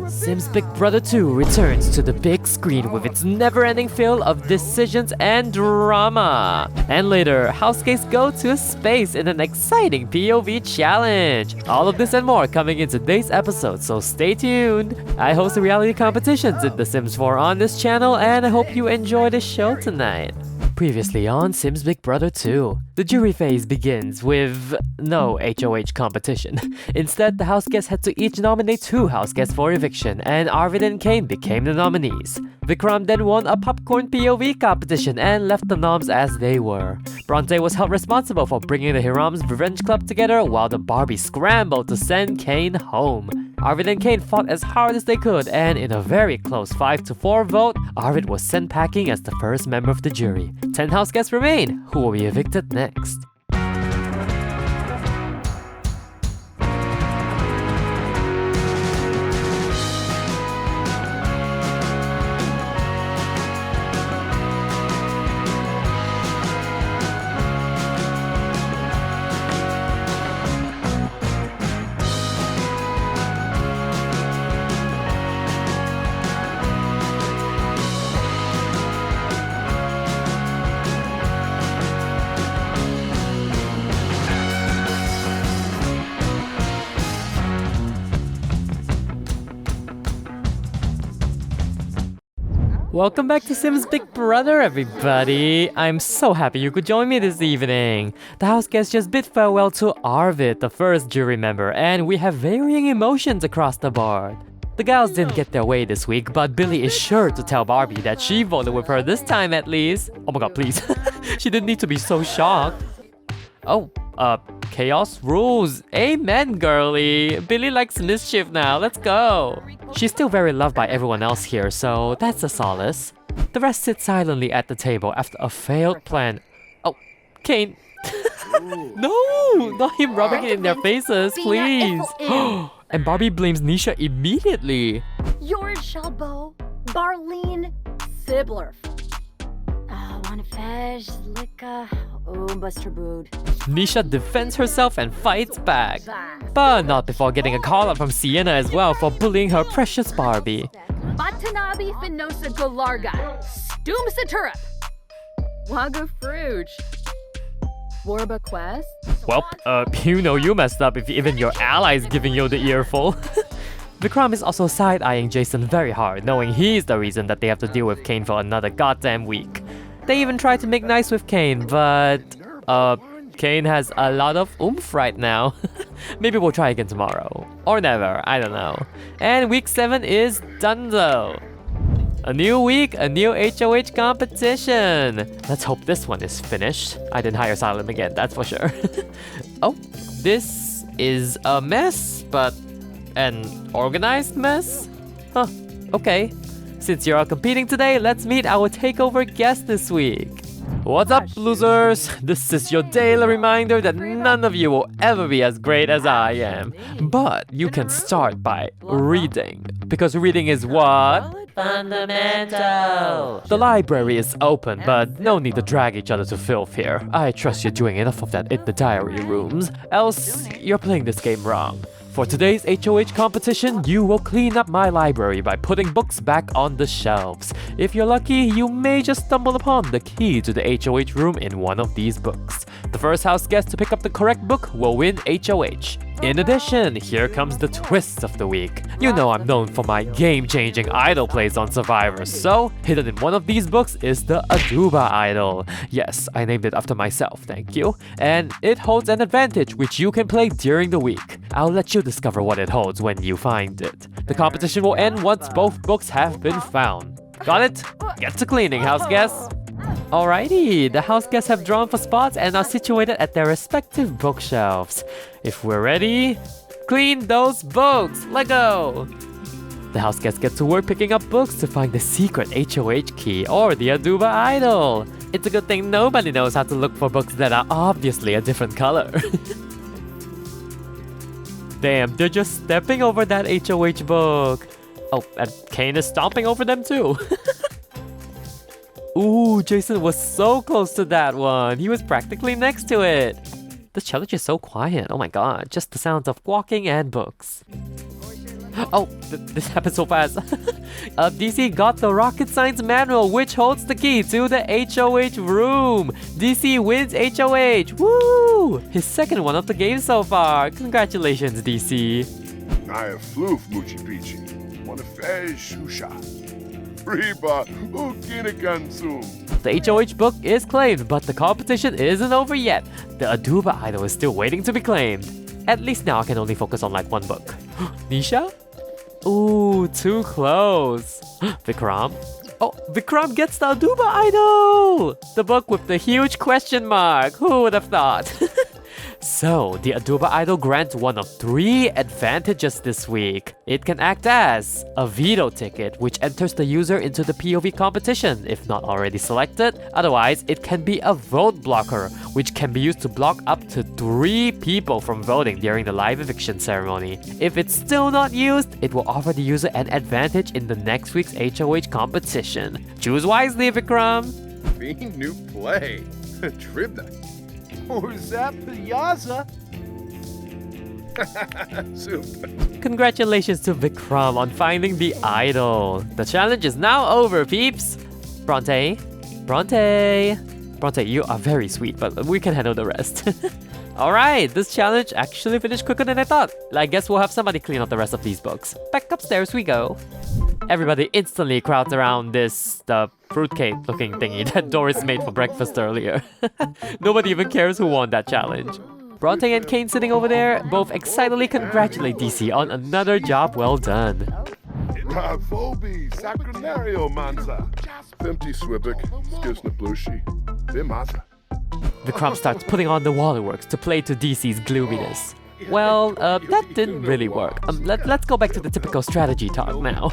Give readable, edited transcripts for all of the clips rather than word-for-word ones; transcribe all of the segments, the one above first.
Sims Big Brother 2 returns to the big screen with its never-ending fill of decisions and drama. And later, houseguests go to space in an exciting POV challenge. All of this and more coming in today's episode, so stay tuned. I host the reality competitions in The Sims 4 on this channel, and I hope you enjoy the show tonight. Previously on Sims Big Brother 2, the jury phase begins with no HOH competition. Instead, the houseguests had to each nominate 2 houseguests for eviction, and Arvid and Kane became the nominees. Vikram then won a popcorn POV competition and left the noms as they were. Bronte was held responsible for bringing the Hiram's Revenge Club together while the Barbies scrambled to send Kane home. Arvid and Kane fought as hard as they could, and in a very close 5-4 vote, Arvid was sent packing as the first member of the jury. 10 houseguests remain, who will be evicted next. Welcome back to Sims Big Brother, everybody! I'm so happy you could join me this evening. The houseguests just bid farewell to Arvid, the first jury member, and we have varying emotions across the board. The gals didn't get their way this week, but Billy is sure to tell Barbie that she voted with her this time at least. Oh my god, please. She didn't need to be so shocked. Oh, chaos rules. Amen, girly. Billy likes mischief now. Let's go. She's still very loved by everyone else here, so that's a solace. The rest sit silently at the table after a failed plan. Oh, Kane. No, not him rubbing it in their faces, please. And Barbie blames Nisha immediately. George Shalbo, Barlene, Sibler. One Fesh, Lika, Buster Bood. Nisha defends herself and fights back. But not before getting a call out from Sienna as well for bullying her precious Barbie. Batanabi Finosa Golarga, Stoom Saturup, Waga Fruge, Warba Quest. Well, you know you messed up if even your ally's giving you the earful. Vikram is also side-eyeing Jason very hard, knowing he's the reason that they have to deal with Kane for another goddamn week. They even try to make nice with Kane, but Kane has a lot of oomph right now. Maybe we'll try again tomorrow. Or never, I don't know. And week 7 is done though. A new week, a new HOH competition. Let's hope this one is finished. I didn't hire Salem again, that's for sure. Oh, this is a mess, but an organized mess? Huh, okay. Since you're all competing today, let's meet our takeover guest this week. What's up, losers? This is your daily reminder that none of you will ever be as great as I am. But you can start by reading. Because reading is what? Fundamental! The library is open, but no need to drag each other to filth here. I trust you're doing enough of that in the diary rooms, else you're playing this game wrong. For today's HOH competition, you will clean up my library by putting books back on the shelves. If you're lucky, you may just stumble upon the key to the HOH room in one of these books. The first house guest to pick up the correct book will win HOH. In addition, here comes the twist of the week. You know I'm known for my game-changing idol plays on Survivor, so hidden in one of these books is the Aduba idol. Yes, I named it after myself, thank you. And it holds an advantage which you can play during the week. I'll let you discover what it holds when you find it. The competition will end once both books have been found. Got it? Get to cleaning, house guests! Alrighty, the house guests have drawn for spots and are situated at their respective bookshelves. If we're ready, clean those books! Let go! The house guests get to work picking up books to find the secret HOH key or the Aduba idol. It's a good thing nobody knows how to look for books that are obviously a different color. Damn, they're just stepping over that HOH book. Oh, and Kane is stomping over them too. Ooh, Jason was so close to that one. He was practically next to it. This challenge is so quiet. Oh my god, just the sounds of walking and books. Oh, this happened so fast. DC got the rocket science manual, which holds the key to the HOH room. DC wins HOH. Woo! His second one of the game so far. Congratulations, DC. I have floof Muchi Pichi. One of Shusha. Riba Ukinakansu. The HOH book is claimed, but the competition isn't over yet. The Aduba idol is still waiting to be claimed. At least now I can only focus on like one book. Nisha? Ooh, too close. Vikram? Oh, Vikram gets the Aduba idol! The book with the huge question mark. Who would have thought? So, the Aduba idol grants one of 3 advantages this week. It can act as a veto ticket, which enters the user into the POV competition if not already selected. Otherwise, it can be a vote blocker, which can be used to block up to 3 people from voting during the live eviction ceremony. If it's still not used, it will offer the user an advantage in the next week's HOH competition. Choose wisely, Vikram! Being new play. Tribna. Or Zap Yaza. Super. Congratulations to Vikram on finding the idol. The challenge is now over, peeps. Bronte, you are very sweet, but we can handle the rest. Alright, this challenge actually finished quicker than I thought. I guess we'll have somebody clean up the rest of these books. Back upstairs we go. Everybody instantly crowds around this fruitcake looking thingy that Doris made for breakfast earlier. Nobody even cares who won that challenge. Bronte and Kane sitting over there both excitedly congratulate DC on another job well done. Vobi, Sacrinario Manza. Femti Swibik, Skisna Blushi. Vimasa. Vikram starts putting on the waterworks to play to DC's gloominess. Well, that didn't really work. Let's go back to the typical strategy talk now.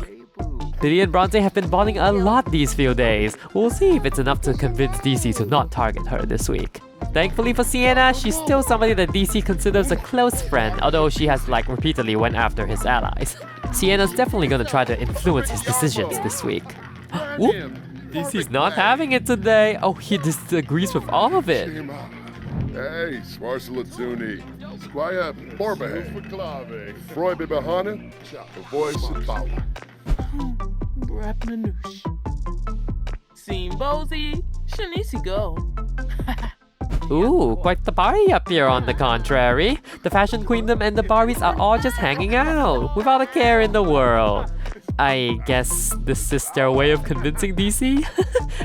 Diddy and Bronte have been bonding a lot these few days. We'll see if it's enough to convince DC to not target her this week. Thankfully for Sienna, she's still somebody that DC considers a close friend, although she has repeatedly went after his allies. Sienna's definitely gonna try to influence his decisions this week. Whoop! DC's not having it today. Oh, he disagrees with all of it. Hey, Swarsalatsuni. Squire Borbahe. Freud Bahana. The voice of Bala. Brapnanush. Simbozi. Shanisi go. Ooh, quite the party up here on the contrary. The Fashion Queendom and the Barbies are all just hanging out, without a care in the world. I guess this is their way of convincing DC?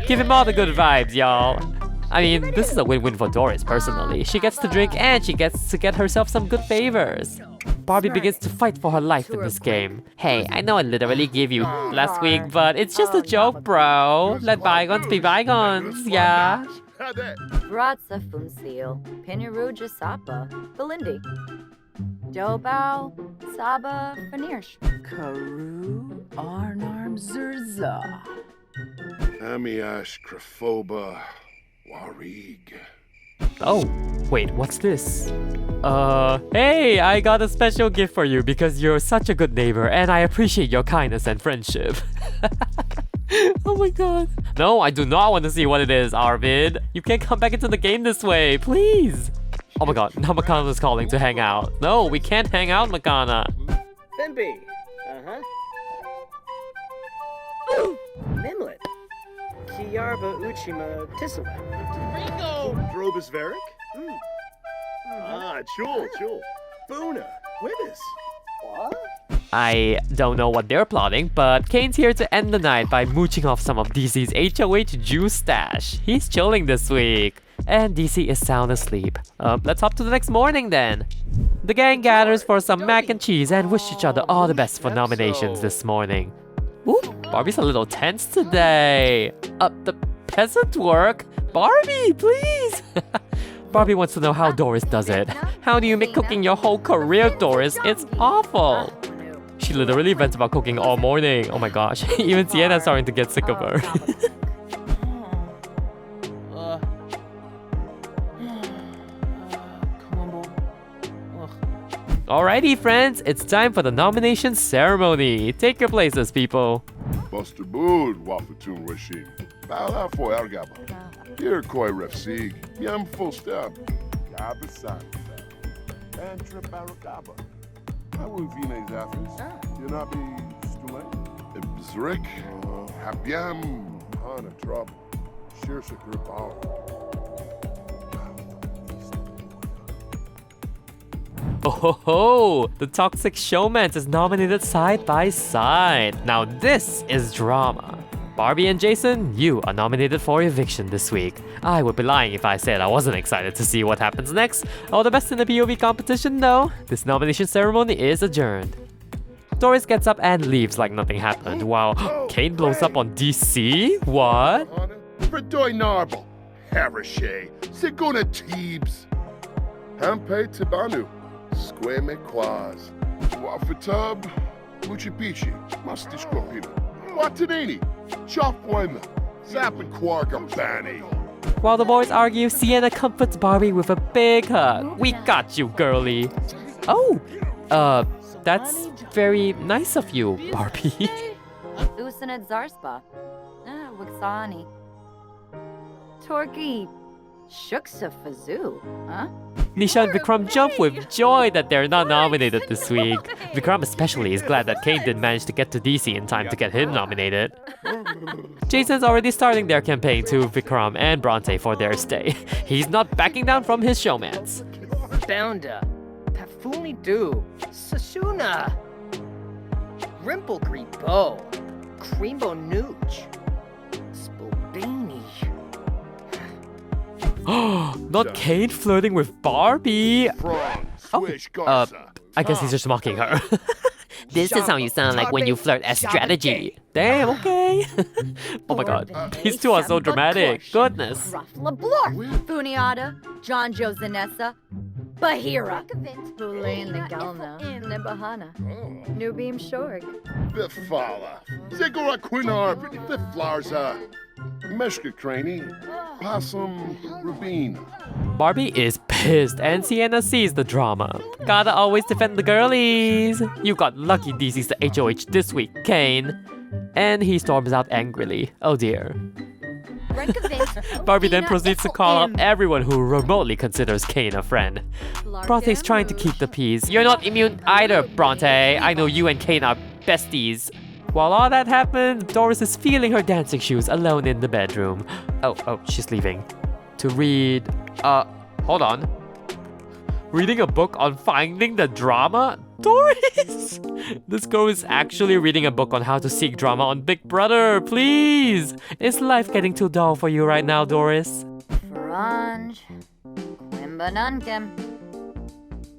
Give him all the good vibes, y'all. I mean, this is a win-win for Doris personally. She gets to drink and she gets to get herself some good favors. Barbie begins to fight for her life in this game. Hey, I know I literally gave you last week, but it's just a joke, bro. Let bygones be bygones, yeah? Ratsa Funsil, Pinaruja Sapa, Belindi. Dobao, Saba, Fanirsh. Karu Arnarm Zurza. Amiash Kraphoba Warig. Oh, wait, what's this? Hey, I got a special gift for you because you're such a good neighbor and I appreciate your kindness and friendship. Oh my god. No, I do not want to see what it is, Arvid. You can't come back into the game this way, please. Oh my god, now Makana is calling to hang out. No, we can't hang out, Makana. Fembi. Nimlet. Kiyarba Uchima Tisama. Ringo! Drobus Varick? Chul. Buna. Wibis. What? I don't know what they're plotting, but Kane's here to end the night by mooching off some of DC's HOH juice stash. He's chilling this week. And DC is sound asleep. Let's hop to the next morning then. The gang gathers for some mac and cheese and wish each other all the best for nominations this morning. Ooh, Barbie's a little tense today. The peasant work? Barbie, please! Barbie wants to know how Doris does it. How do you make cooking your whole career, Doris? It's awful. She literally vents about cooking all morning. Oh my gosh, even Sienna's starting to get sick of her. Alrighty friends, it's time for the nomination ceremony. Take your places, people. Buster Bood, Wafatun Rashid. Bala for Argaba. Here, Koi Ref Sieg. Yam full step. Gabasan. Antra Baragaba. How will Vines Athens? You'll not be Stulay? Zrick, Habiam, Hana Trub, Shirsa Gripal. Oh ho ho! The Toxic Showmance is nominated side by side. Now this is drama. Barbie and Jason, you are nominated for Eviction this week. I would be lying if I said I wasn't excited to see what happens next. All the best in the POV competition though. This nomination ceremony is adjourned. Doris gets up and leaves like nothing happened, while Kane blows up on DC? What? Verdoy Narble, Harishay, Siguna Teebs, Hampe Tibanu, Square McQuaz, Wafatub, Muchipichi, Musty Scorpino, Watanini, Chop Wema, Zap and Quark Bani. While the boys argue, Sienna comforts Barbie with a big hug. We got you, girlie. Oh, that's very nice of you, Barbie. Usanet Zarspa. Wixani. Torky. Shuksa Fazoo, huh? Nisha and Vikram jump with joy that they're not nominated this week. Vikram especially is glad that Kane didn't manage to get to DC in time to get him nominated. Jason's already starting their campaign to Vikram and Bronte for their stay. He's not backing down from his showmance. Bounda. Pafuni Do. Sasuna. Rimple Creepo. Creambo Nooch. Spobini. Not Kane flirting with Barbie. I guess he's just mocking her. This is how you sound like when you flirt as strategy. Damn, okay. Oh my god, these two are so dramatic. Goodness. LeBlanc. Funiata. John Josanessa. Bahira. Bulain Nagalna. Nebahana. Nubeam Shorg. Bifala, Zigora Quinar, Biflarza, Meshka Craney, Possum Rubin. Barbie is pissed and Sienna sees the drama. Gotta always defend the girlies. You got lucky DC's the HOH this week, Kane. And he storms out angrily. Oh dear. Barbie then proceeds to call out everyone who remotely considers Kane a friend. Bronte's trying to keep the peace. You're not immune either, Bronte. I know you and Kane are besties. While all that happens, Doris is feeling her dancing shoes alone in the bedroom. Oh, she's leaving. To read... hold on. Reading a book on finding the drama? Doris! This girl is actually reading a book on how to seek drama on Big Brother, please! Is life getting too dull for you right now, Doris? Franj. Quimbanunkim.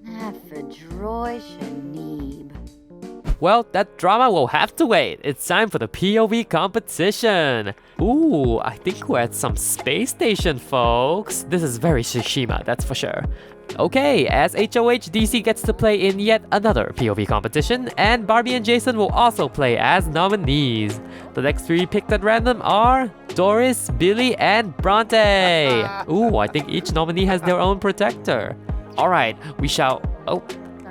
Afadroy Shanib. Well, that drama will have to wait. It's time for the POV competition. Ooh, I think we're at some space station, folks. This is very Tsushima, that's for sure. Okay, as HOH, DC gets to play in yet another POV competition, and Barbie and Jason will also play as nominees. The next three picked at random are Doris, Billy, and Bronte. Ooh, I think each nominee has their own protector. Alright, we shall... Oh,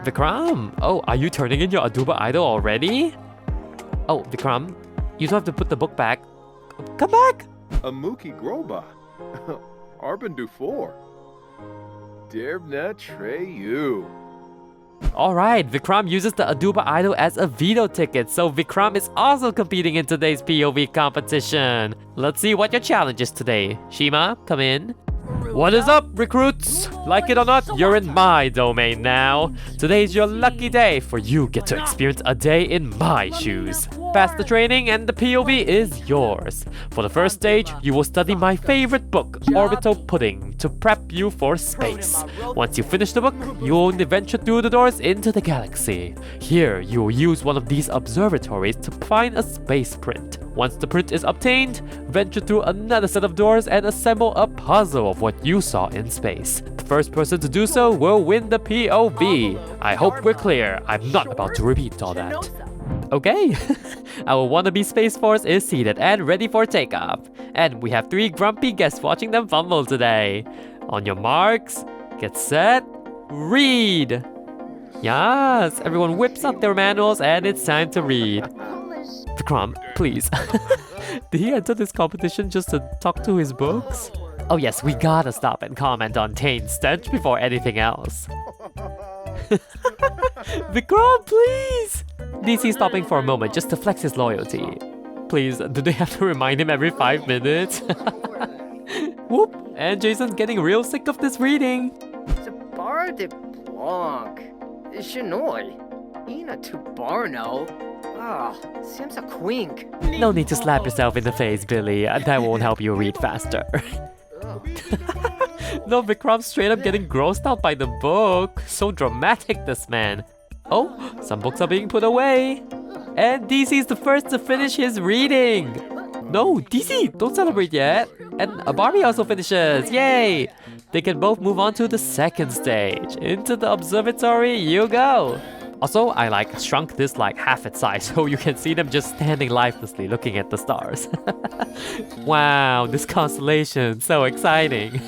Vikram! Oh, are you turning in your Aduba idol already? Oh, Vikram, you don't have to put the book back. Come back! Amuki Groba. Arban Dufour. Derbna Treyu. Alright, Vikram uses the Aduba idol as a veto ticket, so Vikram is also competing in today's POV competition. Let's see what your challenge is today. Shima, come in. What is up, recruits? Like it or not, you're in my domain now. Today's your lucky day, for you get to experience a day in my shoes. Pass the training and the POV is yours. For the first stage, you will study my favorite book, Orbital Pudding, to prep you for space. Once you finish the book, you will venture through the doors into the galaxy. Here, you will use one of these observatories to find a space print. Once the print is obtained, venture through another set of doors and assemble a puzzle of what you saw in space. The first person to do so will win the POV. I hope we're clear. I'm not about to repeat all that. Okay, our wannabe Space Force is seated and ready for takeoff. And we have 3 grumpy guests watching them fumble today. On your marks, get set, read! Yes, everyone whips up their manuals and it's time to read. Vikram, please. Did he enter this competition just to talk to his books? Oh yes, we gotta stop and comment on Tane's stench before anything else. Vikram, please! DC stopping for a moment just to flex his loyalty. Please, do they have to remind him every 5 minutes? Whoop! And Jason's getting real sick of this reading. Bar de Blanc. Chinoy. Ina tu Barno. Ah, seems a quink. No need to slap yourself in the face, Billy. That won't help you read faster. No, Vikram's straight up getting grossed out by the book. So dramatic, this man. Oh, some books are being put away. And DC's the first to finish his reading. No, DC, don't celebrate yet. And Barbie also finishes. Yay! They can both move on to the second stage. Into the observatory you go. Also, I shrunk this half its size so you can see them just standing lifelessly looking at the stars. Wow, this constellation, so exciting.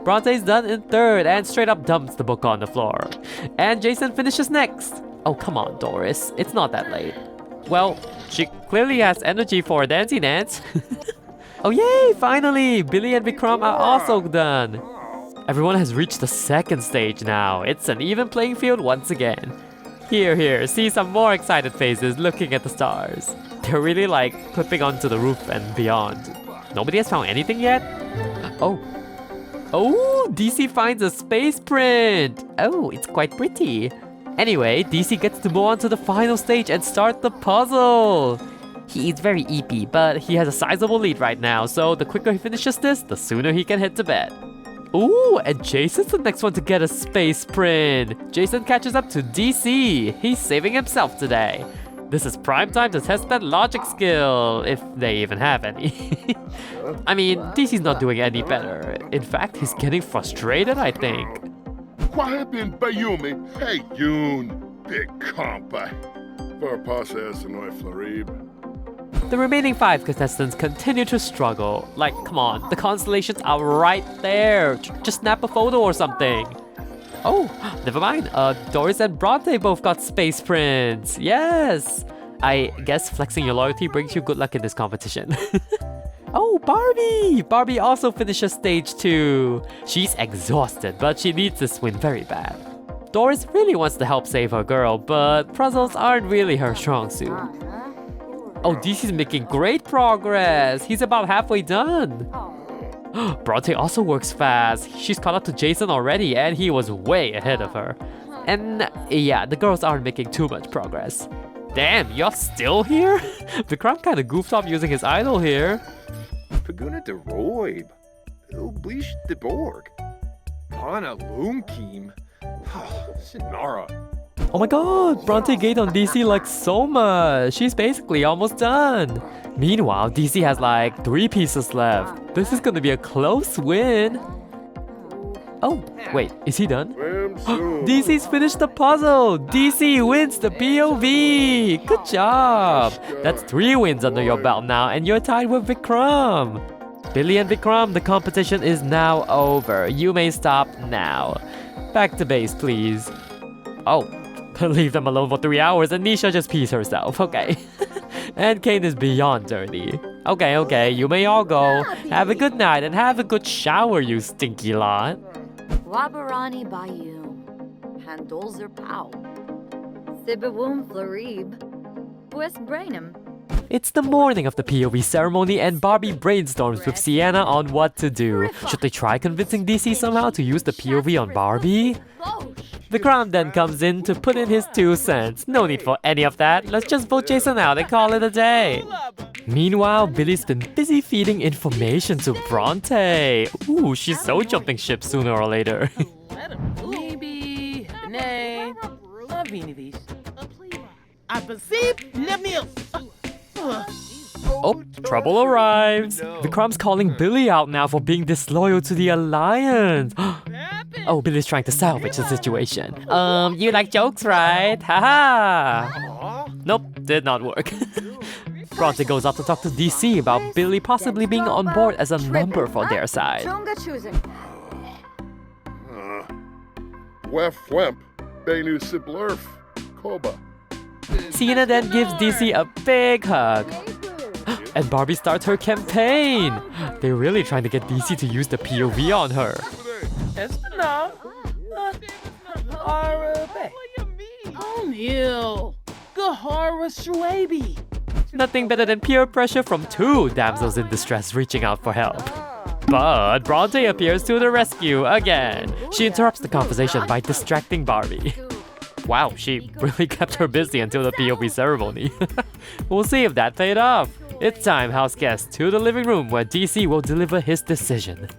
Bronte's done in third and straight up dumps the book on the floor. And Jason finishes next. Oh, come on, Doris. It's not that late. Well, she clearly has energy for a dancey dance. Oh yay, finally! Billy and Vikram are also done. Everyone has reached the second stage now. It's an even playing field once again. Here, see some more excited faces looking at the stars. They're really clipping onto the roof and beyond. Nobody has found anything yet? Oh, DC finds a space print! Oh, it's quite pretty. Anyway, DC gets to move on to the final stage and start the puzzle. He is very EP, but he has a sizable lead right now, so the quicker he finishes this, the sooner he can head to bed. Ooh, and Jason's the next one to get a space print. Jason catches up to DC. He's saving himself today. This is prime time to test that logic skill, if they even have any. I mean, DC's not doing any better. In fact, he's getting frustrated, I think. Quahebin Bayumi, hey Yoon, big compa. For passes no Florib. The remaining 5 contestants continue to struggle. Come on, the constellations are right there. Just snap a photo or something. Oh, never mind. Doris and Bronte both got space prints. Yes. I guess flexing your loyalty brings you good luck in this competition. Oh, Barbie! Barbie also finishes stage 2. She's exhausted, but she needs this win very bad. Doris really wants to help save her girl, but puzzles aren't really her strong suit. Oh, DC's making great progress. He's about halfway done. Bronte also works fast. She's caught up to Jason already and he was way ahead of her. And yeah, the girls aren't making too much progress. Damn, you're still here? Vikram kinda goofed off using his idol here. Paguna de Roib. Oblish de Borg. Pana Loomkeem. Sinara. Oh my god, Bronte gained on DC so much. She's basically almost done. Meanwhile, DC has 3 pieces left. This is gonna be a close win. Oh, wait, is he done? DC's finished the puzzle. DC wins the POV. Good job. That's 3 wins under your belt now and you're tied with Vikram. Billy and Vikram, the competition is now over. You may stop now. Back to base, please. Oh. Leave them alone for 3 hours and Nisha just pees herself, okay. And Kane is beyond dirty. Okay, you may all go. Have a good night and have a good shower, you stinky lot. Wabarani Bayou. Handolzer Pow. Sibawum Florib. West Brainham. It's the morning of the POV ceremony and Barbie brainstorms with Sienna on what to do. Should they try convincing DC somehow to use the POV on Barbie? Vikram then comes in to put in his 2 cents. No need for any of that. Let's just vote Jason out and call it a day. Meanwhile, Billy's been busy feeding information to Bronte. Ooh, she's so jumping ship sooner or later. Maybe, nay, Avinivis. I perceive Lemil. Oh, trouble arrives. Vikram's calling Billy out now for being disloyal to the Alliance. Oh, Billy's trying to salvage the situation. You like jokes, right? Haha! Nope, did not work. Bronte goes out to talk to DC about Billy possibly being on board as a number for their side. Wef Wemp, Benu Siblurf, Koba. Sienna then gives DC a big hug. And Barbie starts her campaign. They're really trying to get DC to use the POV on her. Ew. Gahara Shuabi. Nothing better than peer pressure from two damsels in distress reaching out for help. But Bronte appears to the rescue again. She interrupts the conversation by distracting Barbie. Wow, she really kept her busy until the POV ceremony. We'll see if that paid off. It's time, house guests, to the living room where DC will deliver his decision.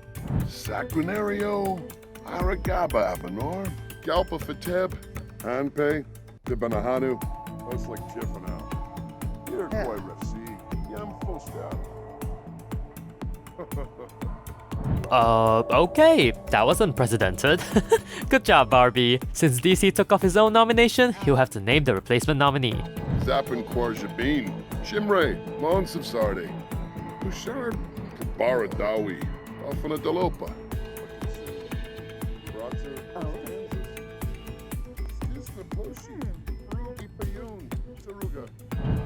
Saquinario, Aragaba Avenor, Galpa Fateb, Hanpei, Tibanahanu, Oslik Chifana, Iroquois Refsi, Yam Fostab. Okay, that was unprecedented. Good job, Barbie. Since DC took off his own nomination, he'll have to name the replacement nominee. Zapin Kwarjabin, Shimre, Mons of Sardi, Bushard, Kabara Dawi, Alfana Dalopa.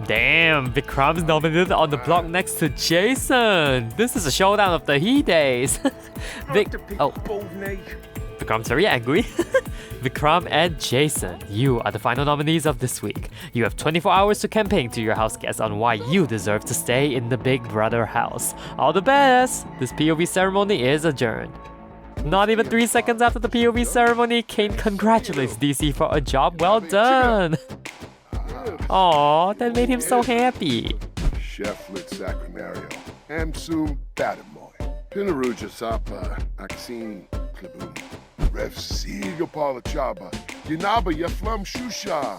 Damn, Vikram's nominated on the block next to Jason. This is a showdown of the he days. Vikram's very angry. Vikram and Jason, you are the final nominees of this week. You have 24 hours to campaign to your house guests on why you deserve to stay in the Big Brother house. All the best! This POV ceremony is adjourned. Not even 3 seconds after the POV ceremony, Kane congratulates DC for a job well done. Aww, that made him so happy. Chef Lit Sacrinario, Amsum Batamoy, Pinaruja Sapa, Axine Klibun, Ref Siga Palachaba, Yanaba Yaflam Shusha,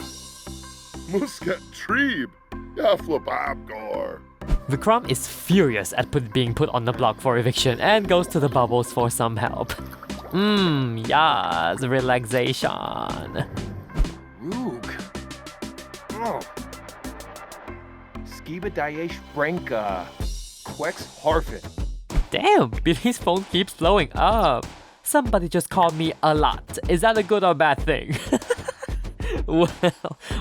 Muscat Treeb, Yaflop Abgor. Vikram is furious at being put on the block for eviction and goes to the bubbles for some help. Yes, relaxation. Rook. Oh. Skiba Daesh Branka. Quex Harfit. Damn, Billy's phone keeps blowing up. Somebody just called me a lot. Is that a good or bad thing?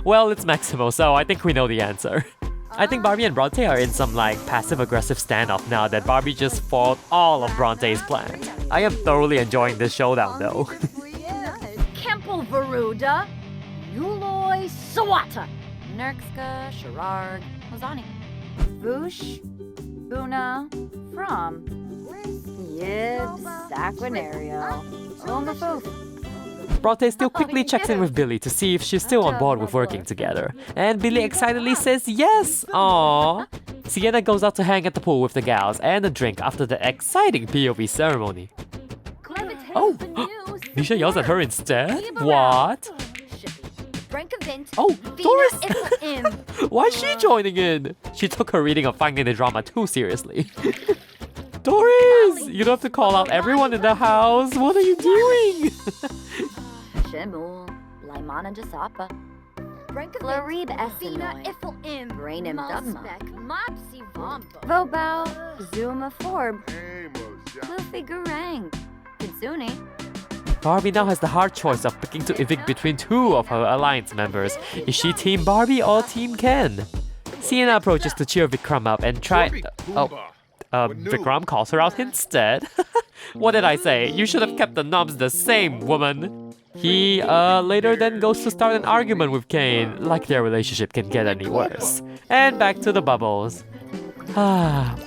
Well, it's Maximo, so I think we know the answer. I think Barbie and Bronte are in some passive-aggressive standoff now that Barbie just foiled all of Bronte's plans. I am thoroughly enjoying this showdown though. Kempel Varuda, Yuloi Sawata, Nerkska, Sherard, Hozani, Voosh, Buna, From, Yib, Saquinario, Ongafoth. Bronte still quickly checks in with Billy to see if she's still on board with working together. And Billy excitedly says yes! Aww! Sienna goes out to hang at the pool with the gals and a drink after the exciting POV ceremony. Oh! Nisha yells at her instead? What? Oh, Doris! Why is she joining in? She took her reading of Finding the Drama too seriously. Doris! You don't have to call out everyone in the house. What are you doing? Shemul, Laimana Jasapa, Florib Essenoi, Brainim Dubma, Vobao, Zuma Forb, Luffy Garang, Kitsune. Barbie now has the hard choice of picking to evict between two of her alliance members. Is she Team Barbie or Team Ken? Sienna approaches to cheer Vikram up and Vikram calls her out instead. What did I say? You should have kept the knobs the same, woman. He later then goes to start an argument with Kane, like their relationship can get any worse. And back to the bubbles.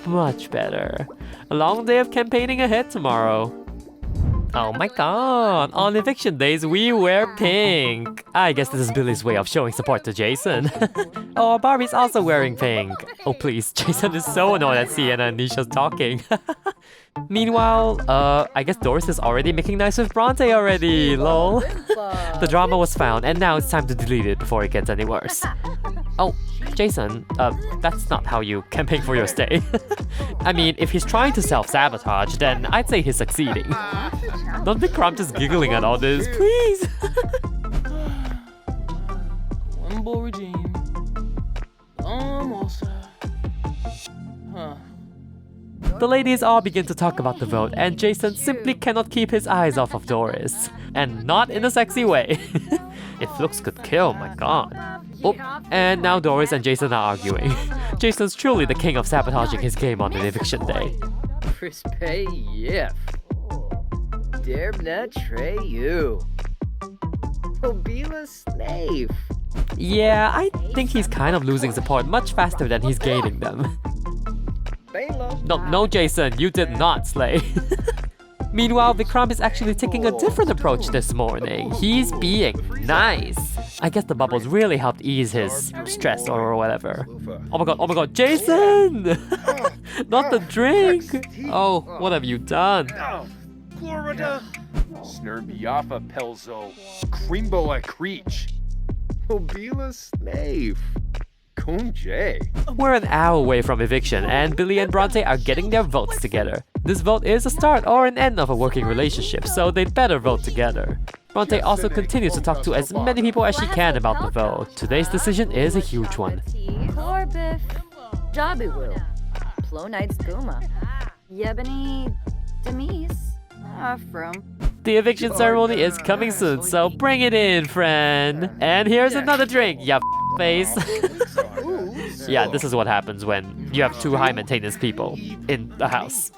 Much better. A long day of campaigning ahead tomorrow. Oh my god, on eviction days we wear pink. I guess this is Billy's way of showing support to Jason. Oh, Barbie's also wearing pink. Oh please, Jason is so annoyed at Sienna and Nisha's talking. Meanwhile, I guess Doris is already making nice with Bronte already, lol. The drama was found and now it's time to delete it before it gets any worse. Oh, Jason, that's not how you campaign for your stay. I mean, if he's trying to self-sabotage, then I'd say he's succeeding. Don't be Vikram just giggling at all this, please! One ball regime. Almost. The ladies all begin to talk about the vote, and Jason simply cannot keep his eyes off of Doris. And not in a sexy way. If looks could kill, my god. Oh, and now Doris and Jason are arguing. Jason's truly the king of sabotaging his game on an eviction day. Crispay Yif. Derbna Treyu. Obila Snave. Yeah, I think he's kind of losing support much faster than he's gaining them. No, Jason, you did not slay. Meanwhile, Vikram is actually taking a different approach this morning. He's being nice. I guess the bubbles really helped ease his stress or whatever. Oh my god, Jason! Not the drink! Oh, what have you done? Florida. Snurbiafa Pelzo. Creamboa Creech. Mobila Snave. Kunje. We're an hour away from eviction, and Billy and Bronte are getting their votes together. This vote is a start or an end of a working relationship, so they'd better vote together. Bronte also continues to talk to as many people as she can about the vote. Today's decision is a huge one. Corbif, Jabiwu, Plo Night Skuma, Yebony, Demise, from. The eviction ceremony is coming soon, so bring it in, friend. And here's another drink, ya face. Yeah, this is what happens when you have two high maintenance people in the house.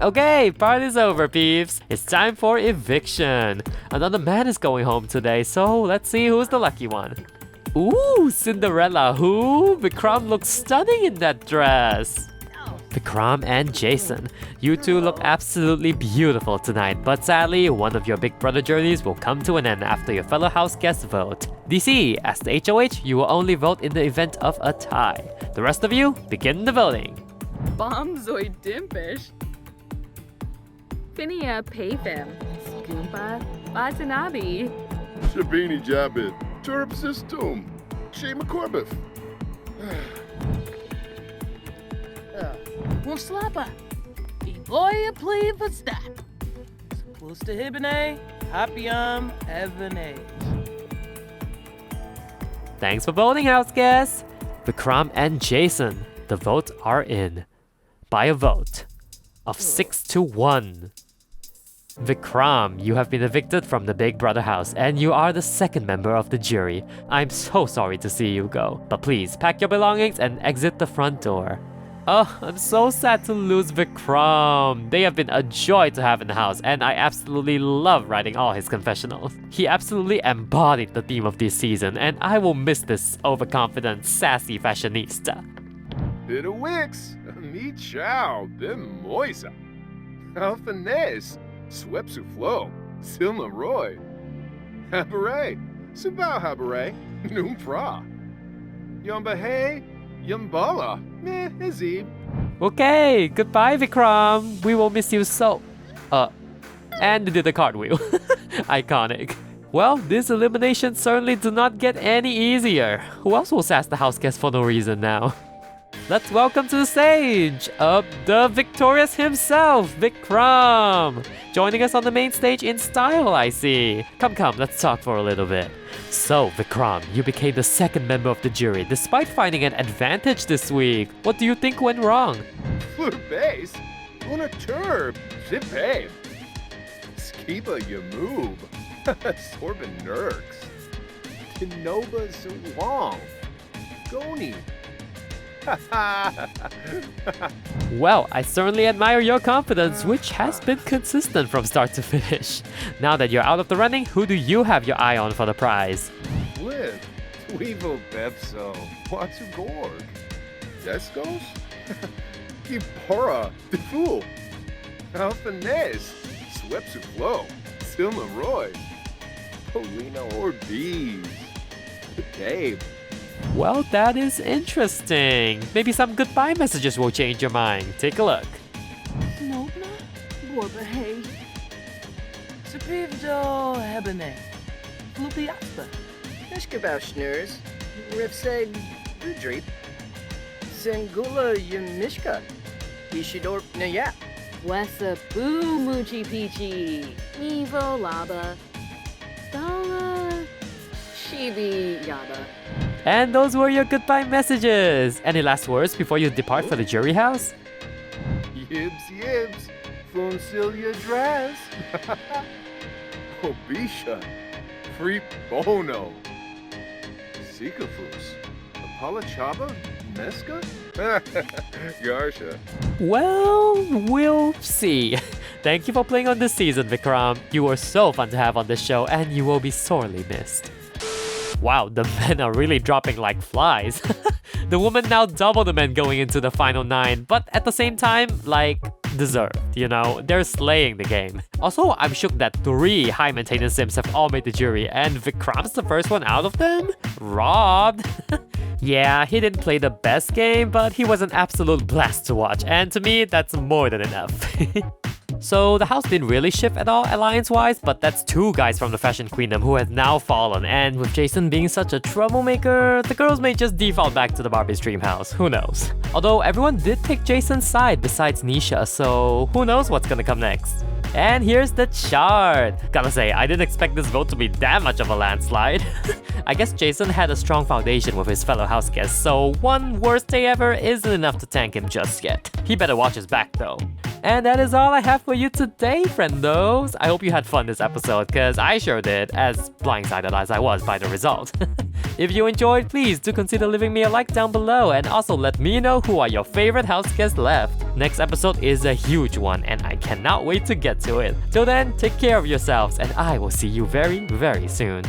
Okay, party's over, peeps. It's time for eviction. Another man is going home today, so let's see who's the lucky one. Ooh, Cinderella who? Vikram looks stunning in that dress. Vikram and Jason, you two look absolutely beautiful tonight, but sadly, one of your Big Brother journeys will come to an end after your fellow house guests vote. DC, as the HOH, you will only vote in the event of a tie. The rest of you, begin the voting. Bombzoid Dimpish. Finia Payfem. Scoomba Watanabe. Shabini Jabit, Turb System, Shema Corbif. Slapper. Eboya play for stop. Close to Hibine, Happyam, Evanage. Thanks for voting, house guests. Vikram and Jason, the votes are in. By a vote of 6-1. Vikram, you have been evicted from the Big Brother house and you are the second member of the jury. I'm so sorry to see you go, but please pack your belongings and exit the front door. Oh, I'm so sad to lose Vikram. They have been a joy to have in the house and I absolutely love writing all his confessionals. He absolutely embodied the theme of this season and I will miss this overconfident, sassy fashionista. Bit of Wix. Me chow. Bim Moisa. Alphanes. Swepsu Flow. Silma Roy. Habare. Subao Habare. Noom Pra. Yamba Hey. Yumbala. Meh, Azib. Okay, goodbye Vikram. We will miss you so... And did the cartwheel. Iconic. Well, this elimination certainly do not get any easier. Who else will sass the house guest for no reason now? Let's welcome to the stage, the victorious himself, Vikram! Joining us on the main stage in style, I see. Come, let's talk for a little bit. So, Vikram, you became the second member of the jury despite finding an advantage this week. What do you think went wrong? For base. Una turb. Zippe. Skiba Yamoob. Sorbin Nurks. Tinoba Zuwang. Goni. Well, I certainly admire your confidence, which has been consistent from start to finish. Now that you're out of the running, who do you have your eye on for the prize? With Weevil Bepso, Watsu Gorg, Descos, Kipora, the Fool, Alphanes, Swepsu Flow, Silma Roy, Polina Orbeez, Dave. Well, that is interesting. Maybe some goodbye messages will change your mind. Take a look. Snobna, Borbahay. Supivdo Hebene. Flupiasta. Nishkabauschnurs, Rifseg Udreep, Singula Yamishka, Ishidor Naya. Wessa Boo Moochie Peachy. Evo Laba. Dala Shibi Yaba. And those were your goodbye messages. Any last words before you depart for the jury house? Yibs, Foncilia Dress, Obisha, Free Bono, Sikafus, Apalachaba, Mesca, Garsha. Well, we'll see. Thank you for playing on this season, Vikram. You were so fun to have on this show and you will be sorely missed. Wow, the men are really dropping like flies. The women now double the men going into the final 9, but at the same time, like, deserved, you know? They're slaying the game. Also, I'm shocked that 3 high maintenance sims have all made the jury, and Vikram's the first one out of them? Robbed? Yeah, he didn't play the best game, but he was an absolute blast to watch, and to me, that's more than enough. So the house didn't really shift at all alliance-wise, but that's 2 guys from the Fashion Queendom who has now fallen, and with Jason being such a troublemaker, the girls may just default back to the Barbie's dream house, who knows. Although everyone did pick Jason's side besides Nisha, so who knows what's gonna come next. And here's the chart. Gotta say, I didn't expect this vote to be that much of a landslide. I guess Jason had a strong foundation with his fellow house guests, so one worst day ever isn't enough to tank him just yet. He better watch his back though. And that is all I have for you today, friendos. I hope you had fun this episode, cause I sure did, as blindsided as I was by the result. If you enjoyed, please do consider leaving me a like down below, and also let me know who are your favorite house guests left. Next episode is a huge one, and I cannot wait to get to it. Till then, take care of yourselves, and I will see you very, very soon.